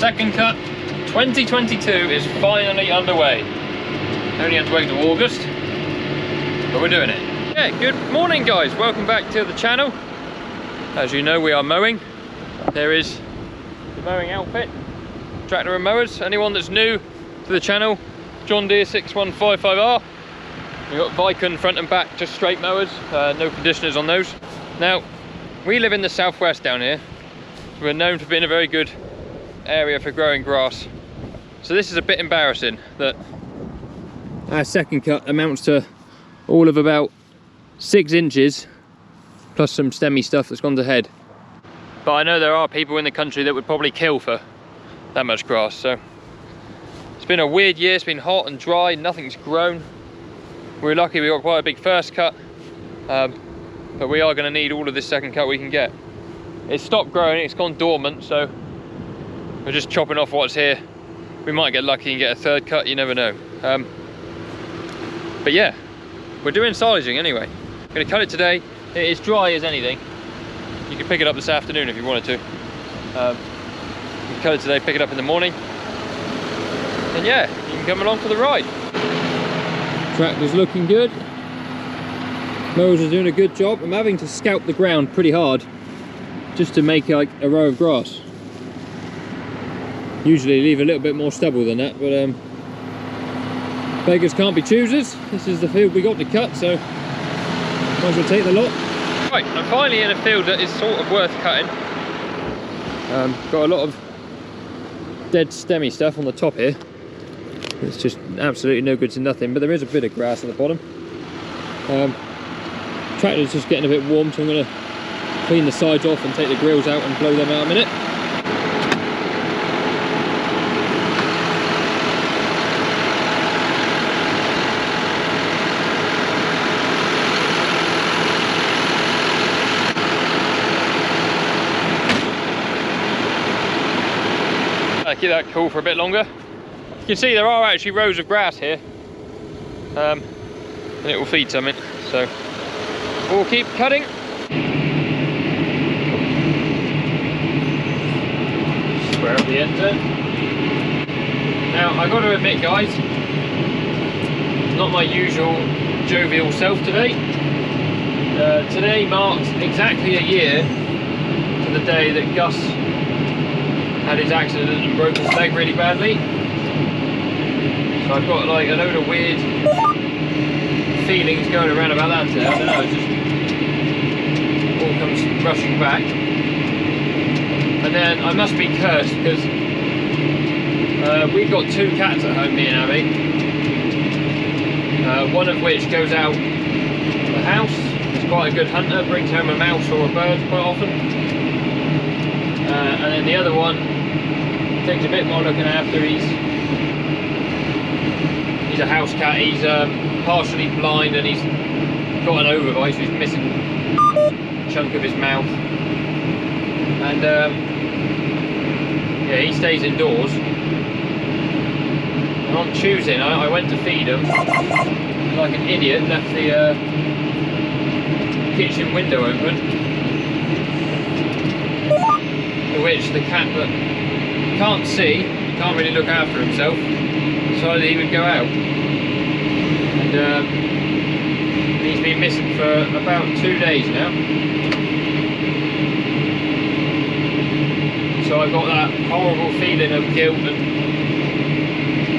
second cut 2022 is finally underway. Only had to wait till August, but we're doing it. Yeah, good morning guys, welcome back to the channel. As you know, we are mowing. There is the mowing outfit, tractor and mowers. Anyone that's new to the channel, John Deere 6155R. We've got Vicon front and back, just straight mowers, no conditioners on those. Now, we live in the southwest down here. We're known for being a very good area for growing grass. So this is a bit embarrassing that our second cut amounts to all of about 6 inches, plus some stemmy stuff that's gone to head. But I know there are people in the country that would probably kill for that much grass, so it's been a weird year. It's been hot and dry, nothing's grown. We're lucky we got quite a big first cut, but we are going to need all of this second cut we can get. It's stopped growing, it's gone dormant, so we're just chopping off what's here. We might get lucky and get a third cut, you never know. But yeah, we're doing silaging anyway. I'm going to cut it today. It is dry as anything. You can pick it up this afternoon if you wanted to. You can cut it today, pick it up in the morning. And yeah, you can come along for the ride. Tractor's looking good. Mowers are doing a good job. I'm having to scalp the ground pretty hard just to make like a row of grass. Usually leave a little bit more stubble than that, but beggars can't be choosers. This is the field we got to cut, so might as well take the lot. Right, I'm finally in a field that is sort of worth cutting. Got a lot of dead stemmy stuff on the top here. It's just absolutely no good to nothing, but there is a bit of grass at the bottom. Tractor's just getting a bit warm, so I'm going to clean the sides off and take the grills out and blow them out a minute. Keep that cool for a bit longer. You can see there are actually rows of grass here, and it will feed something, so we'll keep cutting. Square up the end then. Now I've got to admit guys, not my usual jovial self today. Today marks exactly a year to the day that Gus had his accident and broke his leg really badly. So I've got like a load of weird feelings going around about that today. I don't know, it just all comes rushing back. And then I must be cursed because we've got 2 cats at home, me and Abby. One of which goes out the house. He's quite a good hunter, brings home a mouse or a bird quite often. And then the other one takes a bit more looking after. He's a house cat. He's partially blind and he's got an overbite, so he's missing a chunk of his mouth. And yeah, he stays indoors. And on Tuesday night, I went to feed him. Like an idiot, left the kitchen window open. To which the cat that can't see, can't really look after himself, decided he would go out. And he's been missing for about 2 days now. So I've got that horrible feeling of guilt and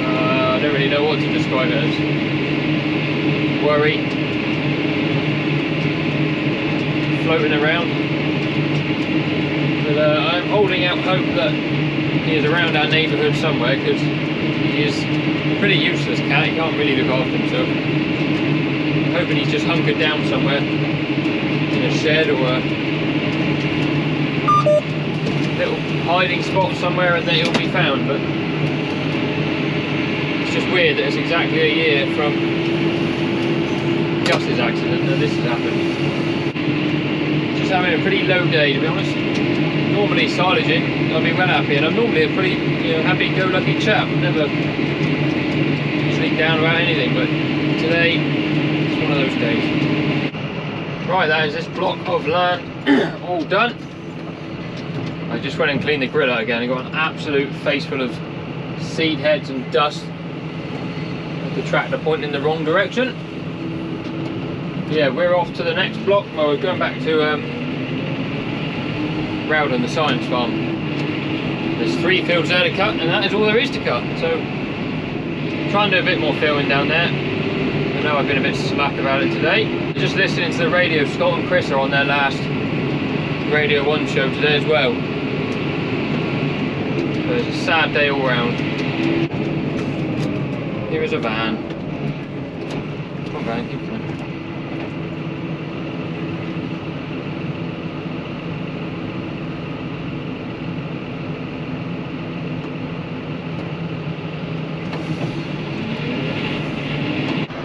I don't really know what to describe it as. Worry. Floating around. But I'm holding out hope that he is around our neighbourhood somewhere, because he is a pretty useless cat. He can't really look after himself. I'm hoping he's just hunkered down somewhere in a shed or a little hiding spot somewhere and that he'll be found. But it's just weird that it's exactly a year from Gus's accident that this has happened. Just having a pretty low day, to be honest. Normally silaging, I'll be well happy, and I'm normally a pretty happy-go-lucky chap. I'm never usually down about anything, but today it's one of those days. Right, that is this block of land all done. I I just went and cleaned the grill out again. I got an absolute face full of seed heads and dust. The tractor pointing in the wrong direction. Yeah, we're off to the next block. Well, we're going back to Rowden, the science farm. There's 3 fields there to cut, and that is all there is to cut. So, try and do a bit more filming down there. I know I've been a bit slack about it today. Just listening to the radio, Scott and Chris are on their last Radio 1 show today as well. So it's a sad day all round. Here is a van. Come on, van, keep going.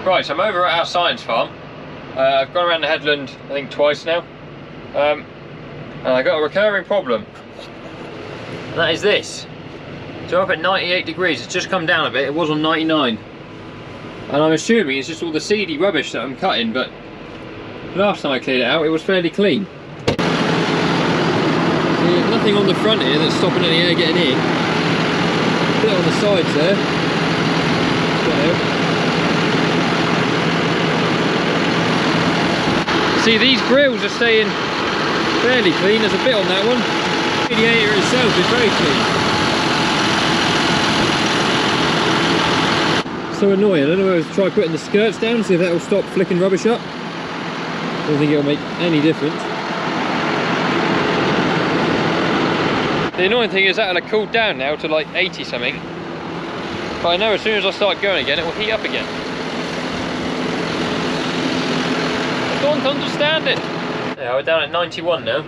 Right, so I'm over at our science farm. I've gone around the headland, I think twice now. And I got a recurring problem. And that is this. So up at 98 degrees, it's just come down a bit, it was on 99. And I'm assuming it's just all the seedy rubbish that I'm cutting, but last time I cleared it out, it was fairly clean. So there's nothing on the front here that's stopping any air getting in. A bit on the sides there. See, these grills are staying fairly clean. There's a bit on that one. The radiator itself is very clean. So annoying. I don't know whether to try putting the skirts down, see if that will stop flicking rubbish up. I don't think it will make any difference. The annoying thing is that it'll have cooled down now to like 80 something. But I know as soon as I start going again, it will heat up again. I don't understand it. Yeah, we're down at 91 now.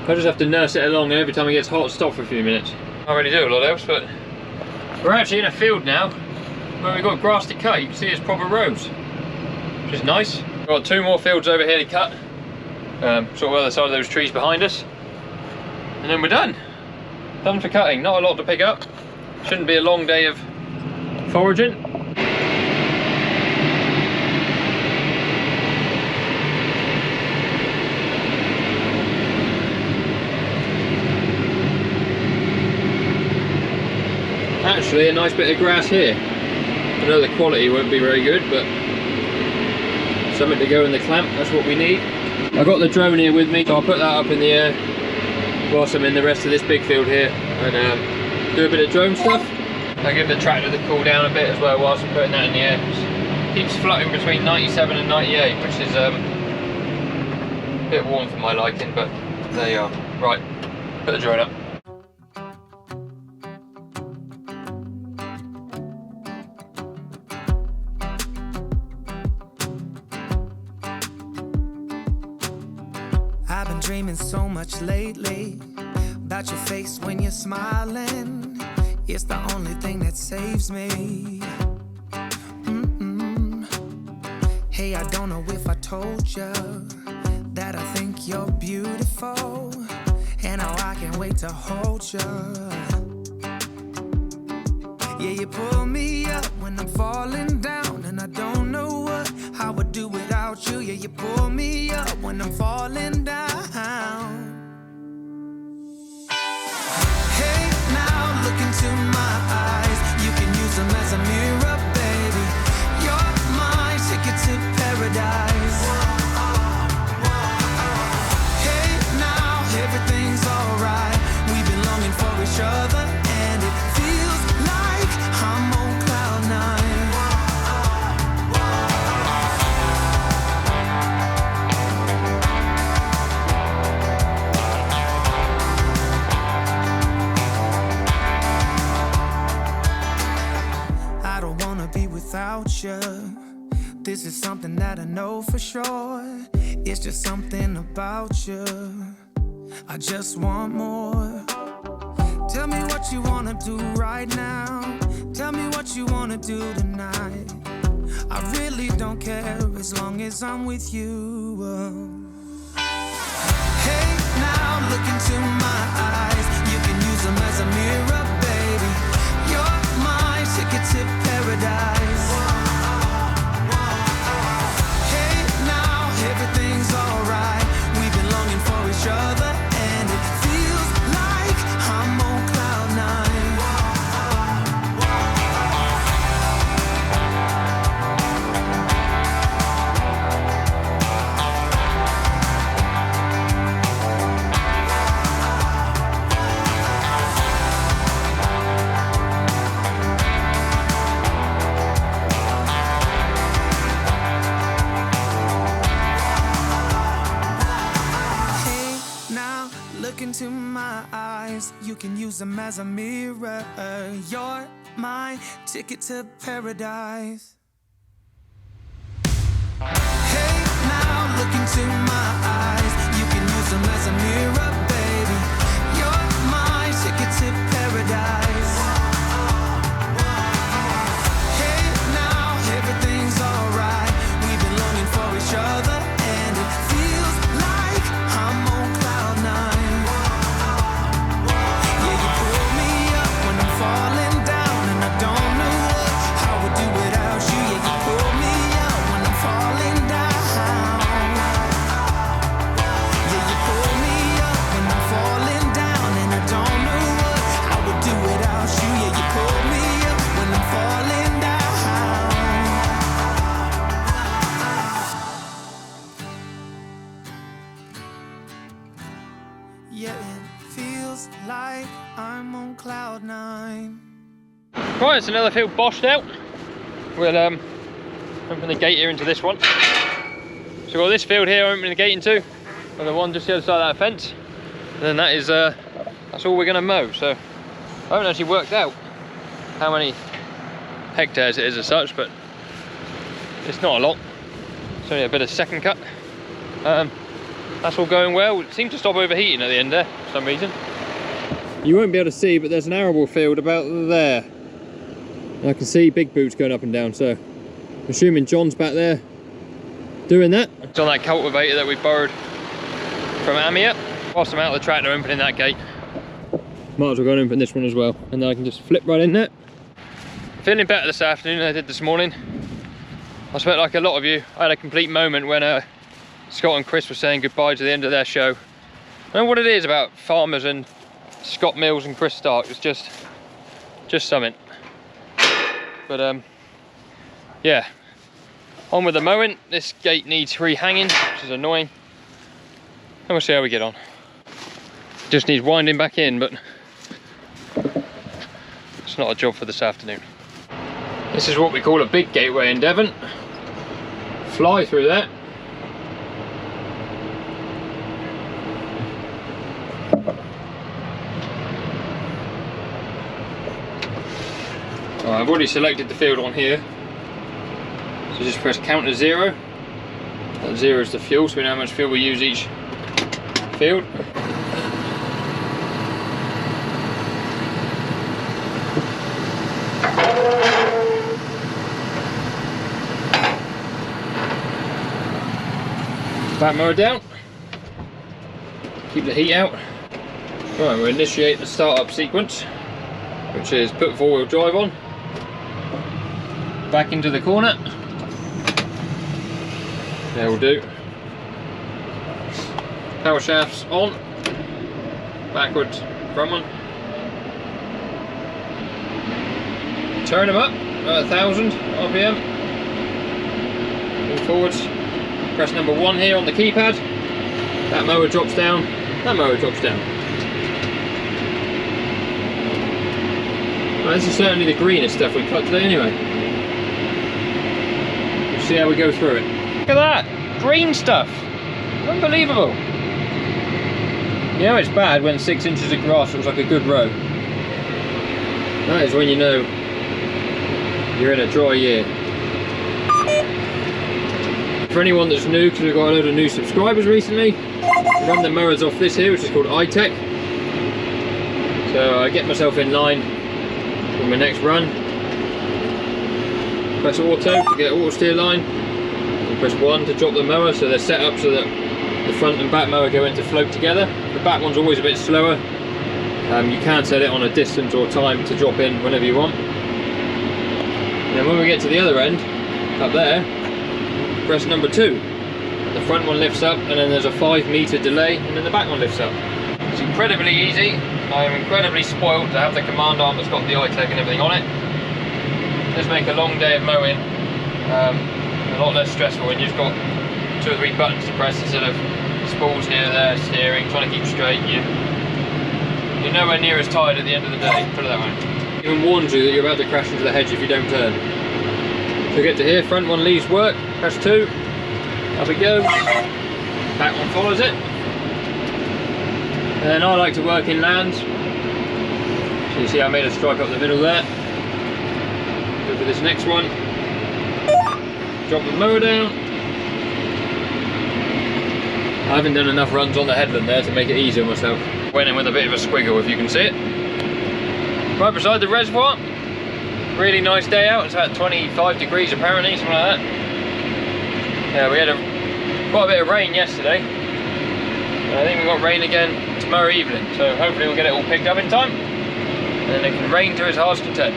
I just have to nurse it along, and every time it gets hot, stop for a few minutes. Can't really do a lot else, but we're actually in a field now where we've got grass to cut. You can see it's proper rows, which is nice. We've got 2 more fields over here to cut, sort of other side of those trees behind us, and then we're done. Done for cutting. Not a lot to pick up. Shouldn't be a long day of foraging. Actually, a nice bit of grass here. I know the quality won't be very good, but something to go in the clamp, that's what we need. I've got the drone here with me, so I'll put that up in the air whilst I'm in the rest of this big field here and do a bit of drone stuff. I'll give the tractor the cool down a bit as well whilst I'm putting that in the air. It keeps floating between 97 and 98, which is a bit warm for my liking, but there you are. Right, put the drone up. I've been dreaming so much lately about your face when you're smiling. It's the only thing that saves me. Hey, I don't know if I told you that I think you're beautiful, and how I can't wait to hold you. Yeah, you pull me up when I'm falling down, and I don't know what I would do without you. Yeah, you pull me up when I'm falling down. Hey, now look into my eyes. You can use them as a mirror, baby. You're my ticket to paradise. Hey, now everything's alright. We've been longing for each other, and it feels like I'm on cloud 9. Without you, this is something that I know for sure. It's just something about you. I just want more. Tell me what you wanna do right now. Tell me what you wanna do tonight. I really don't care as long as I'm with you. Hey, now look into my eyes. You can use them as a mirror, baby. You're my ticket to paradise. Hey, now everything's alright. We've been longing for each other, and it feels eyes, you can use them as a mirror. You're my ticket to paradise. Hey, now look into my eyes, you can use them as a mirror, baby. You're my ticket to paradise. Hey, now everything's alright. We've been longing for each other, and it feels like I'm on cloud nine. Yeah, you pull me up when I'm falling down, and I don't know how I would do without you. Yeah, you pull me up when I'm falling down. Yeah, you pull me up when I'm falling down, and I don't know how I would do without you. Yeah, you pull me up when I'm falling down. Yeah, it feels like I'm on cloud nine. Right, it's another field boshed out. We'll open the gate here into this one. So we've got this field here opening the gate into, and the one just the other side of that fence. And then that is that's all we're going to mow. So I haven't actually worked out how many hectares it is as such, but it's not a lot. It's only a bit of second cut. That's all going well. It seemed to stop overheating at the end there for some reason. You won't be able to see, but there's an arable field about there. And I can see big boots going up and down, so I'm assuming John's back there doing that. It's on that cultivator that we borrowed from Amia. Whilst I'm out of the tractor opening that gate, might as well go and open this one as well, and then I can just flip right in there. Feeling better this afternoon than I did this morning. I spent, like a lot of you, I had a complete moment when Scott and Chris were saying goodbye to the end of their show. I don't know what it is about farmers and Scott Mills and Chris Stark, it's just something. But yeah, on with the mowing. This gate needs rehanging, which is annoying, and we'll see how we get on. Just needs winding back in, but it's not a job for this afternoon. This is what we call a big gateway in Devon. Fly through that. I've already selected the field on here, so just press counter 0. That 0 is the fuel, so we know how much fuel we use each field. Back mower down, keep the heat out. Right, we'll initiate the startup sequence, which is put 4-wheel drive on. Back into the corner. There will do. Power shafts on. Backwards, front one. Turn them up at 1000 RPM. Move forwards. Press number 1 here on the keypad. That mower drops down. That mower drops down. Well, this is certainly the greenest stuff we've cut today anyway. See how we go through it. Look at that, green stuff, unbelievable. You know it's bad when 6 inches of grass looks like a good row. That is when you know you're in a dry year. For anyone that's new, because we've got a load of new subscribers recently, I run the mowers off this here, which is called iTech. So I get myself in line for my next run. Press auto to get auto steer line, and press 1 to drop the mower, so they're set up so that the front and back mower go into float together. The back one's always a bit slower. You can set it on a distance or time to drop in whenever you want. And then when we get to the other end, up there, press number 2. The front one lifts up, and then there's a 5 meter delay, and then the back one lifts up. It's incredibly easy. I am incredibly spoiled to have the command arm that's got the iTech and everything on it. Just make a long day of mowing a lot less stressful when you've got 2 or 3 buttons to press instead of spools here, there, steering, trying to keep straight. You're nowhere near as tired at the end of the day, put it that way. Even warns you that you're about to crash into the hedge if you don't turn. So get to here, front one leaves work, press 2, up it goes, back one follows it. And then I like to work inland, So you see I made a stripe up the middle there. Go for this next one. Drop the mower down. I haven't done enough runs on the headland there to make it easier myself. Went in with a bit of a squiggle, if you can see it. Right beside the reservoir. Really nice day out. It's about 25 degrees apparently, something like that. Yeah, we had quite a bit of rain yesterday. I think we've got rain again tomorrow evening, so hopefully we'll get it all picked up in time. And then it can rain to its heart's content.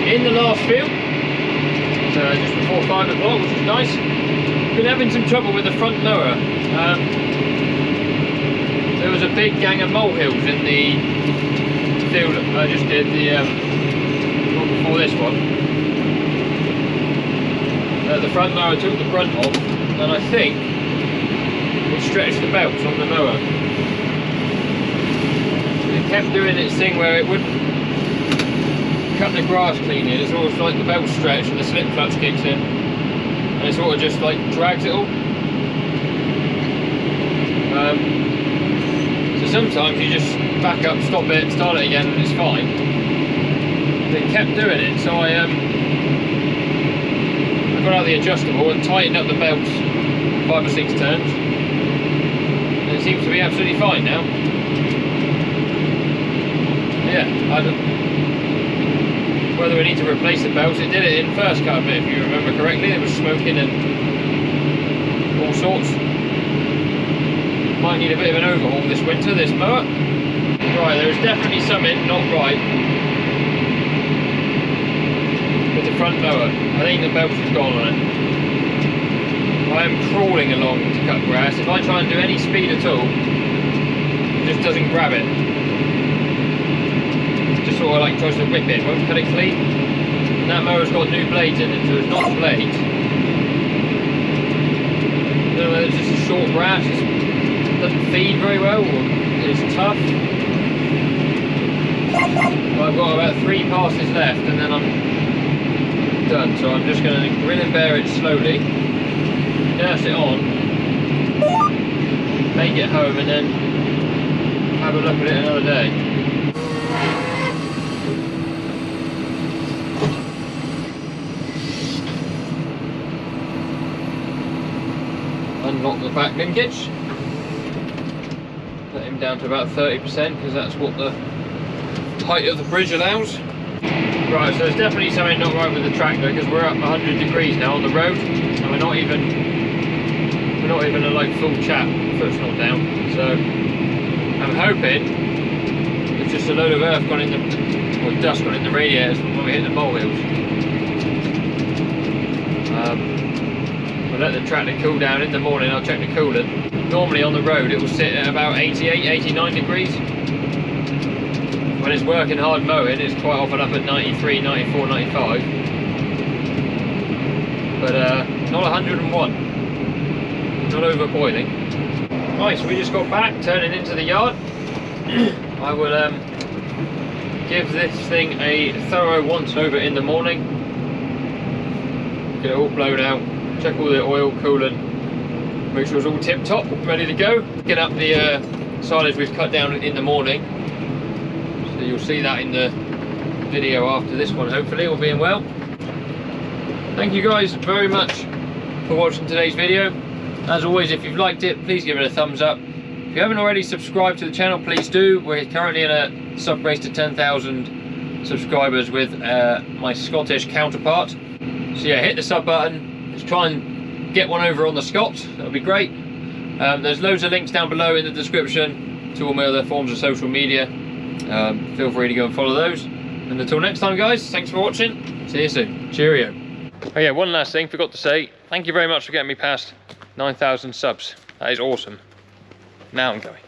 In the last field, just before 5 o'clock, which is nice. Been having some trouble with the front mower. There was a big gang of molehills in the field I just did, the one before this one. The front mower took the brunt off, and I think it stretched the belts on the mower. It kept doing its thing where it wouldn't cut the grass clean in. It's almost like the belt stretch and the slip clutch kicks in, and it sort of just like drags it all. So sometimes you just back up, stop it, start it again, and it's fine. But it kept doing it, so I got out the adjustable and tightened up the belts 5 or 6 turns, and it seems to be absolutely fine now. Yeah, whether we need to replace the belts, it did it in first cut a bit, if you remember correctly. There was smoking and all sorts. Might need a bit of an overhaul this winter, this mower. Right, there is definitely something not right with the front mower. I think the belt has gone on it. I am crawling along to cut grass. If I try and do any speed at all, it just doesn't grab it. Sort of like tries to whip it, won't cut it clean. And that mower's got new blades in it, so it's not blades. I don't know whether it's just a short grass, it doesn't feed very well, or it's tough. Well, I've got about 3 passes left and then I'm done, so I'm just going to grin and bear it slowly, nurse it on, make it home, and then have a look at it another day. Unlock the back linkage, let him down to about 30% because that's what the height of the bridge allows. Right, so there's definitely something not right with the tractor because we're up 100 degrees now on the road, and we're not even a like full chap, foot's not down. So I'm hoping it's just a load of earth gone in the, or dust gone in the radiators when we hit the molehills. We'll let the tractor cool down. In the morning I'll check the coolant. Normally on the road it will sit at about 88, 89 degrees. When it's working hard mowing, it's quite often up at 93, 94, 95. But not 101. Not over boiling. Right, so we just got back, turning into the yard. I will give this thing a thorough once over in the morning. Get it all blown out. Check all the oil, coolant, make sure it's all tip top, ready to go. Get up the silage we've cut down in the morning. So you'll see that in the video after this one, hopefully, all being well. Thank you guys very much for watching today's video. As always, if you've liked it, please give it a thumbs up. If you haven't already subscribed to the channel, please do. We're currently in a sub race to 10,000 subscribers with my Scottish counterpart. So yeah, hit the sub button. Let's try and get one over on the Scots, that would be great. There's loads of links down below in the description to all my other forms of social media. Feel free to go and follow those. And until next time guys, thanks for watching. See you soon. Cheerio. Oh yeah, one last thing, forgot to say, thank you very much for getting me past 9,000 subs. That is awesome. Now I'm going.